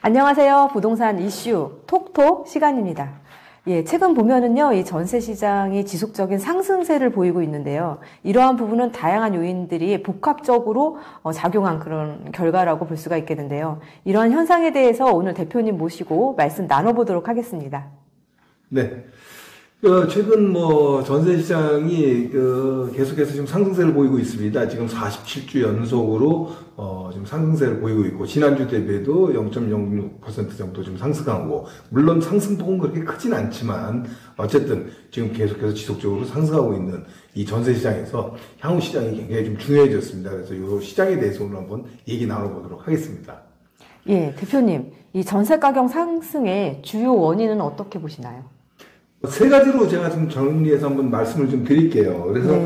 안녕하세요. 부동산 이슈 톡톡 시간입니다. 예, 최근 보면은요, 이 전세 시장이 지속적인 상승세를 보이고 있는데요. 이러한 부분은 다양한 요인들이 복합적으로 작용한 그런 결과라고 볼 수가 있겠는데요. 이러한 현상에 대해서 오늘 대표님 모시고 말씀 나눠보도록 하겠습니다. 네. 최근 전세 시장이 계속해서 지금 상승세를 보이고 있습니다. 지금 47주 연속으로 지금 상승세를 보이고 있고, 지난주 대비해도 0.06% 정도 좀 상승하고, 물론 상승폭은 그렇게 크진 않지만 어쨌든 지금 계속해서 지속적으로 상승하고 있는 이 전세 시장에서 향후 시장이 굉장히 좀 중요해졌습니다. 그래서 이 시장에 대해서 오늘 한번 얘기 나눠보도록 하겠습니다. 예, 대표님, 이 전세 가격 상승의 주요 원인은 어떻게 보시나요? 세 가지로 제가 좀 정리해서 한번 말씀을 좀 드릴게요. 그래서,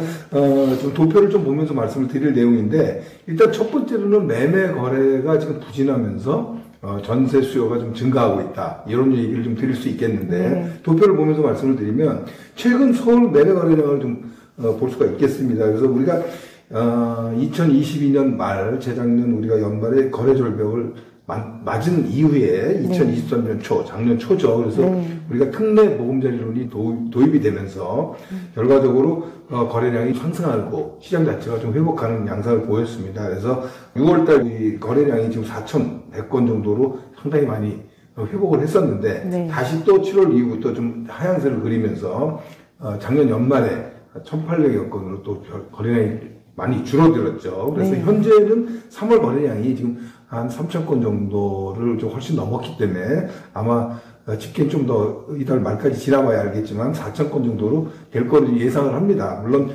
좀 도표를 좀 보면서 말씀을 드릴 내용인데, 일단 첫 번째로는 매매 거래가 지금 부진하면서, 전세 수요가 좀 증가하고 있다. 이런 얘기를 좀 드릴 수 있겠는데, 도표를 보면서 말씀을 드리면, 최근 서울 매매 거래량을 좀, 볼 수가 있겠습니다. 그래서 우리가, 2022년 말, 재작년 우리가 연말에 거래 절벽을 맞은 이후에 2023년 초, 작년 초죠. 그래서 우리가 특례 보금자리론이 도입이 되면서 결과적으로 거래량이 상승하고 시장 자체가 좀 회복하는 양상을 보였습니다. 그래서 6월달 이 거래량이 지금 4,100건 정도로 상당히 많이 회복을 했었는데 다시 또 7월 이후부터 좀 하향세를 그리면서 작년 연말에 1,800여 건으로 또 거래량이 많이 줄어들었죠. 그래서 현재는 3월 거래량이 지금 한 3,000건 정도를 좀 훨씬 넘었기 때문에 아마 집계는 좀 더 이달 말까지 지나봐야 알겠지만 4,000건 정도로 될 거를 예상을 합니다. 물론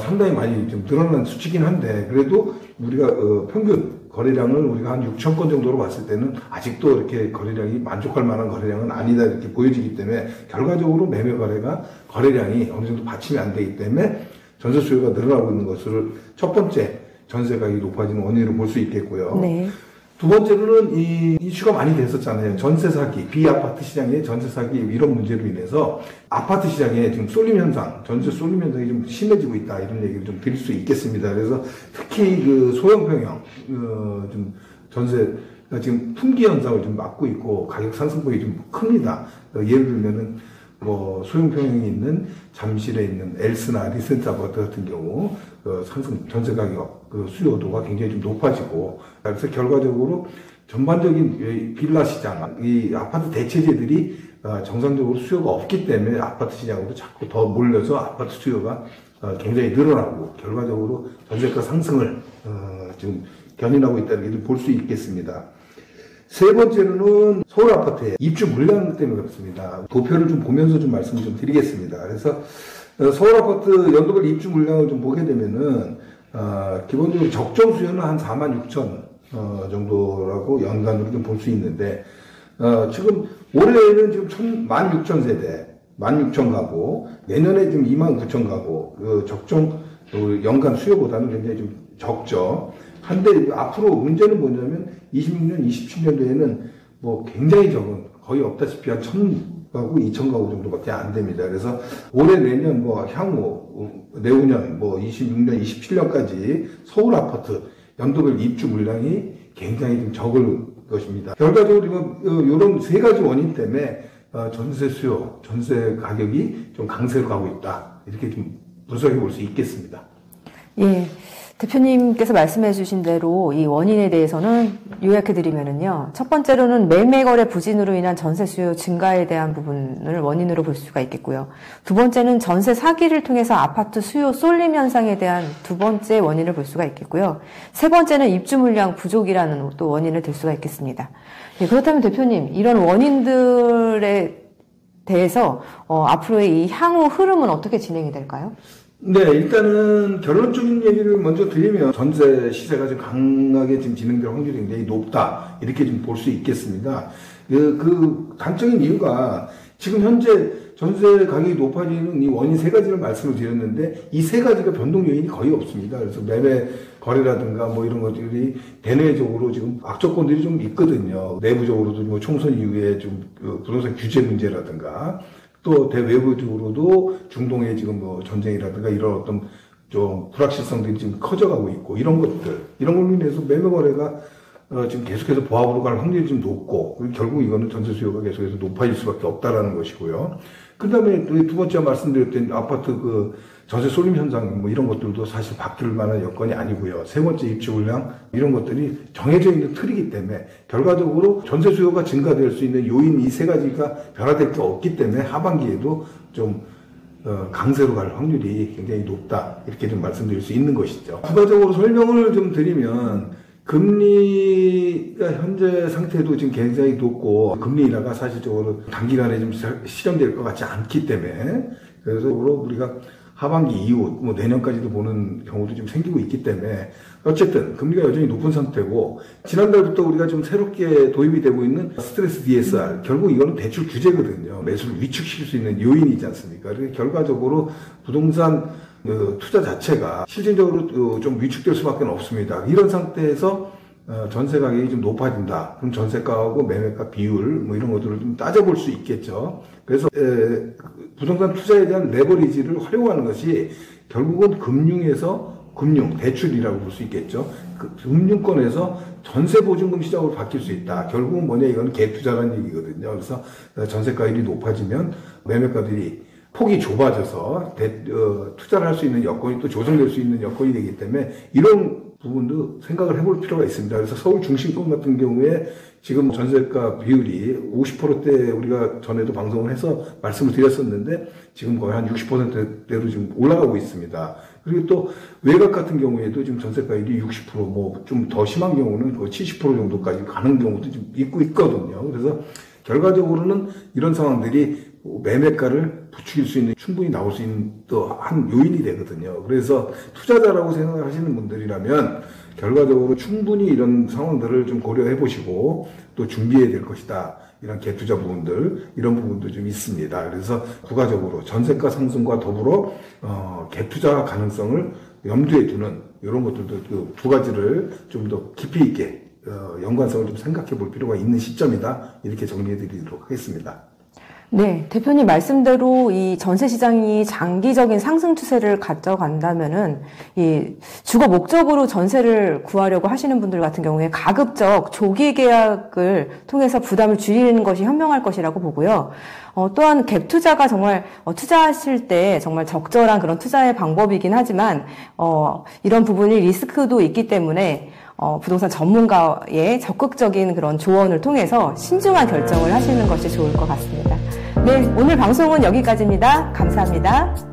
상당히 많이 좀 늘어난 수치긴 한데 그래도 우리가 평균 거래량을 우리가 한 6,000건 정도로 봤을 때는 아직도 이렇게 거래량이 만족할 만한 거래량은 아니다 이렇게 보여지기 때문에 결과적으로 매매 거래량이 어느 정도 받침이 안 되기 때문에 전세 수요가 늘어나고 있는 것을 첫 번째 전세 가격이 높아지는 원인으로 볼 수 있겠고요. 두 번째로는 이 이슈가 많이 됐었잖아요. 전세 사기, 비아파트 시장의 전세 사기 이런 문제로 인해서 아파트 시장에 지금 쏠림 현상, 전세 쏠림 현상이 좀 심해지고 있다 이런 얘기를 좀 드릴 수 있겠습니다. 그래서 특히 그 소형평형 좀 전세가 지금 품귀 현상을 좀 막고 있고 가격 상승폭이 좀 큽니다. 예를 들면은 소형평형이 있는 잠실에 있는 엘스나 리센트 아파트 같은 경우, 상승, 전세 가격, 수요도가 굉장히 좀 높아지고, 그래서 결과적으로 전반적인 빌라 시장, 이 아파트 대체재들이 정상적으로 수요가 없기 때문에 아파트 시장으로 자꾸 더 몰려서 아파트 수요가 굉장히 늘어나고, 결과적으로 전세가 상승을, 지금 견인하고 있다는 게 볼 수 있겠습니다. 세 번째로는 서울 아파트의 입주 물량 때문에 그렇습니다. 도표를 좀 보면서 좀 말씀을 좀 드리겠습니다. 그래서 서울 아파트 연도별 입주 물량을 좀 보게 되면은 기본적으로 적정 수요는 한 46,000 정도라고 연간으로 좀 볼 수 있는데 지금 올해는 지금 16,000세대, 16,000 가구, 내년에 지금 29,000 가구, 적정 연간 수요보다는 굉장히 좀 적죠. 한데 앞으로 문제는 뭐냐면 26년, 27년도에는 굉장히 적은 거의 없다시피 한 1,000가구, 2,000가구 정도밖에 안 됩니다. 그래서 올해 내년 향후 내후년 26년, 27년까지 서울 아파트 연도별 입주 물량이 굉장히 좀 적을 것입니다. 결과적으로 이런 세 가지 원인 때문에 전세 수요, 전세 가격이 좀 강세로 가고 있다. 이렇게 좀 분석해 볼 수 있겠습니다. 예. 대표님께서 말씀해 주신 대로 이 원인에 대해서는 요약해 드리면은요. 첫 번째로는 매매 거래 부진으로 인한 전세 수요 증가에 대한 부분을 원인으로 볼 수가 있겠고요. 두 번째는 전세 사기를 통해서 아파트 수요 쏠림 현상에 대한 두 번째 원인을 볼 수가 있겠고요. 세 번째는 입주 물량 부족이라는 또 원인을 들 수가 있겠습니다. 예, 그렇다면 대표님, 이런 원인들에 대해서 앞으로의 이 향후 흐름은 어떻게 진행이 될까요? 네, 일단은 결론적인 얘기를 먼저 드리면 전세 시세가 좀 강하게 지금 진행될 확률이 굉장히 높다. 이렇게 좀 볼 수 있겠습니다. 그 단적인 이유가 지금 현재 전세 가격이 높아지는 이 원인 세 가지를 말씀을 드렸는데 이 세 가지가 변동 요인이 거의 없습니다. 그래서 매매 거래라든가 이런 것들이 대내적으로 지금 악조건들이 좀 있거든요. 내부적으로도 총선 이후에 좀 부동산 규제 문제라든가 또 대외부적으로도 중동의 지금 전쟁이라든가 이런 어떤 좀 불확실성들이 지금 커져가고 있고 이런 걸로 인해서 매매 거래가 지금 계속해서 보합으로 갈 확률이 좀 높고, 그리고 결국 이거는 전세 수요가 계속해서 높아질 수밖에 없다라는 것이고요. 그 다음에 두 번째 말씀드렸던 아파트 전세 쏠림 현상 뭐 이런 것들도 사실 바뀔 만한 여건이 아니고요. 세 번째 입주 물량 이런 것들이 정해져 있는 틀이기 때문에 결과적으로 전세 수요가 증가될 수 있는 요인 이 세 가지가 변화될 게 없기 때문에 하반기에도 좀 강세로 갈 확률이 굉장히 높다 이렇게 좀 말씀드릴 수 있는 것이죠. 부가적으로 설명을 좀 드리면 금리가 현재 상태도 지금 굉장히 높고 금리 인하가 사실적으로 단기간에 좀 실현될 것 같지 않기 때문에 그래서 우리가 하반기 이후 뭐 내년까지도 보는 경우도 좀 생기고 있기 때문에 어쨌든 금리가 여전히 높은 상태고 지난달부터 우리가 좀 새롭게 도입이 되고 있는 스트레스 DSR 결국 이거는 대출 규제거든요. 매수를 위축시킬 수 있는 요인이지 않습니까? 그래서 결과적으로 부동산 투자 자체가 실질적으로 좀 위축될 수밖에 없습니다. 이런 상태에서 전세 가격이 좀 높아진다. 그럼 전세가하고 매매가 비율 뭐 이런 것들을 좀 따져볼 수 있겠죠. 그래서 부동산 투자에 대한 레버리지를 활용하는 것이 결국은 대출이라고 볼 수 있겠죠. 금융권에서 전세보증금 시장으로 바뀔 수 있다. 결국은 뭐냐, 이건 갭투자라는 얘기거든요. 그래서 전세가율이 높아지면 매매가들이 폭이 좁아져서 투자를 할 수 있는 여건이 또 조성될 수 있는 여건이 되기 때문에 이런 부분도 생각을 해볼 필요가 있습니다. 그래서 서울 중심권 같은 경우에 지금 전세가 비율이 50%대 우리가 전에도 방송을 해서 말씀을 드렸었는데 지금 거의 한 60%대로 지금 올라가고 있습니다. 그리고 또 외곽 같은 경우에도 지금 전세가율이 60% 뭐 좀 더 심한 경우는 거의 70% 정도까지 가는 경우도 좀 있거든요. 그래서 결과적으로는 이런 상황들이 매매가를 부추길 수 있는 충분히 나올 수 있는 또 한 요인이 되거든요. 그래서 투자자라고 생각하시는 분들이라면 결과적으로 충분히 이런 상황들을 좀 고려해 보시고 또 준비해야 될 것이다. 이런 갭투자 부분들 이런 부분도 좀 있습니다. 그래서 부가적으로 전세가 상승과 더불어 갭투자 가능성을 염두에 두는 이런 것들도 그 두 가지를 좀 더 깊이 있게 연관성을 좀 생각해 볼 필요가 있는 시점이다. 이렇게 정리해 드리도록 하겠습니다. 네, 대표님 말씀대로 이 전세 시장이 장기적인 상승 추세를 가져간다면은 이 주거 목적으로 전세를 구하려고 하시는 분들 같은 경우에 가급적 조기 계약을 통해서 부담을 줄이는 것이 현명할 것이라고 보고요. 또한 갭 투자가 정말 투자하실 때 정말 적절한 그런 투자의 방법이긴 하지만 이런 부분이 리스크도 있기 때문에 부동산 전문가의 적극적인 그런 조언을 통해서 신중한 결정을 하시는 것이 좋을 것 같습니다. 네, 오늘 방송은 여기까지입니다. 감사합니다.